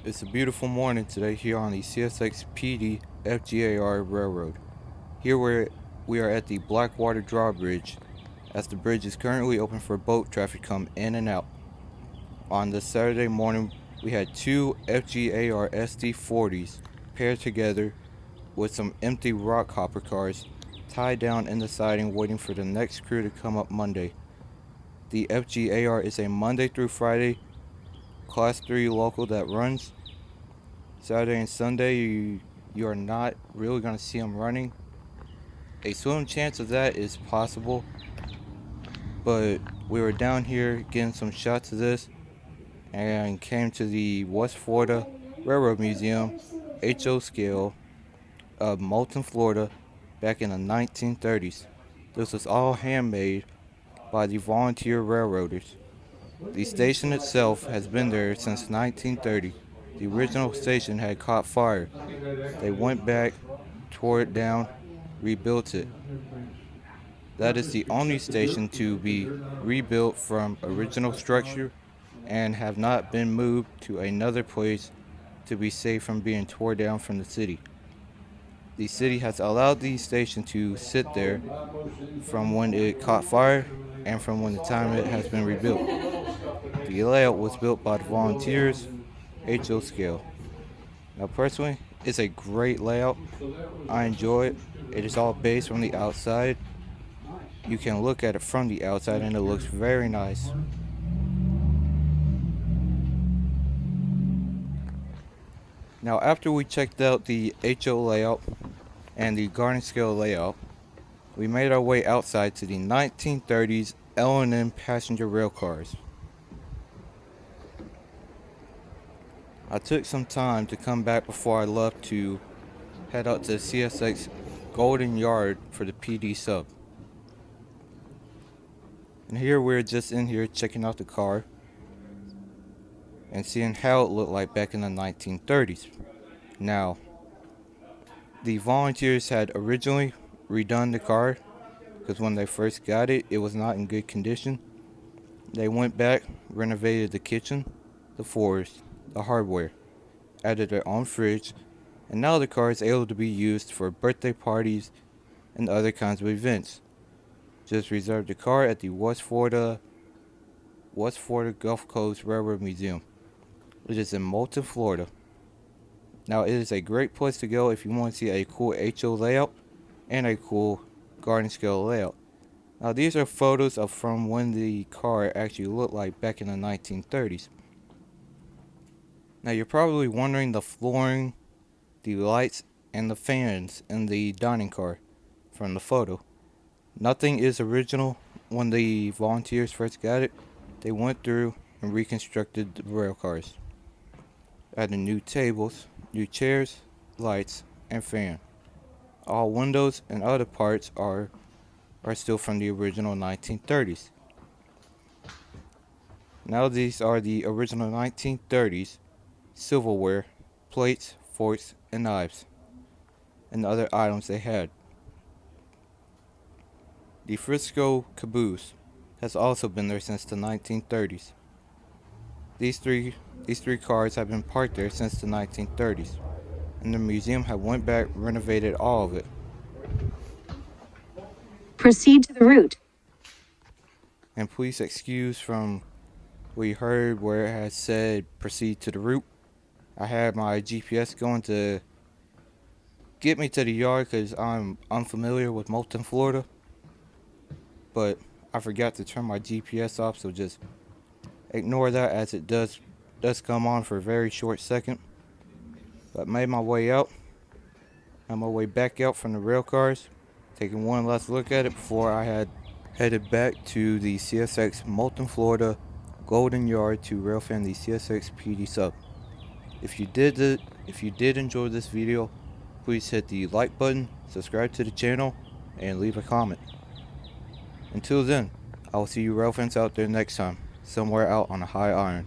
It's a beautiful morning today here on the CSX PD FGAR Railroad. Here we are at the Blackwater Drawbridge, as the bridge is currently open for boat traffic come in and out. On this Saturday morning, we had two FGAR SD40s paired together with some empty rock hopper cars tied down in the siding waiting for the next crew to come up Monday. The FGAR is a Monday through Friday Class 3 local that runs. Saturday and Sunday, you are not really going to see them running. A slim chance of that is possible, but we were down here getting some shots of this and came to the West Florida Railroad Museum HO scale of Moulton, Florida back in the 1930s. This was all handmade by the volunteer railroaders. The station itself has been there since 1930. The original station had caught fire. They went back, tore it down, rebuilt it. That is the only station to be rebuilt from original structure and have not been moved to another place to be safe from being torn down from the city. The city has allowed the station to sit there from when it caught fire and from when the time it has been rebuilt. The layout was built by the volunteers, HO scale. Now personally, it's a great layout. I enjoy it. It is all based from the outside. You can look at it from the outside and it looks very nice. Now after we checked out the HO layout and the garden scale layout, we made our way outside to the 1930s L&N passenger rail cars. I took some time to come back before I left to head out to the CSX Golden Yard for the PD sub. And here we're just in here checking out the car and seeing how it looked like back in the 1930s. Now, the volunteers had originally redone the car because when they first got it, it was not in good condition. They went back, renovated the kitchen, the floors, the hardware, added their own fridge, and now the car is able to be used for birthday parties and other kinds of events. Just reserve the car at the West Florida Gulf Coast Railroad Museum, which is in Moulton, Florida. Now it is a great place to go if you want to see a cool HO layout and a cool garden scale layout. Now these are photos of from when the car actually looked like back in the 1930s. Now you're probably wondering the flooring, the lights, and the fans in the dining car from the photo. Nothing is original. When the volunteers first got it, they went through and reconstructed the rail cars. Added new tables, new chairs, lights, and fan. All windows and other parts are still from the original 1930s. Now these are the original 1930s silverware, plates, forks, and knives, and other items they had. The Frisco caboose has also been there since the 1930s. These three cars have been parked there since the 1930s, and the museum have went back, renovated all of it. Proceed to the route. And please excuse from what you heard where it has said proceed to the route. I had my GPS going to get me to the yard because I'm unfamiliar with Moulton, Florida. But I forgot to turn my GPS off, so just ignore that as it does come on for a very short second. But made my way out. On my way back out from the rail cars, taking one last look at it before I had headed back to the CSX Moulton, Florida Golden Yard to railfan the CSX PD sub. If you did enjoy this video, please hit the like button, subscribe to the channel, and leave a comment. Until then, I will see you rail fans out there next time, somewhere out on a high iron.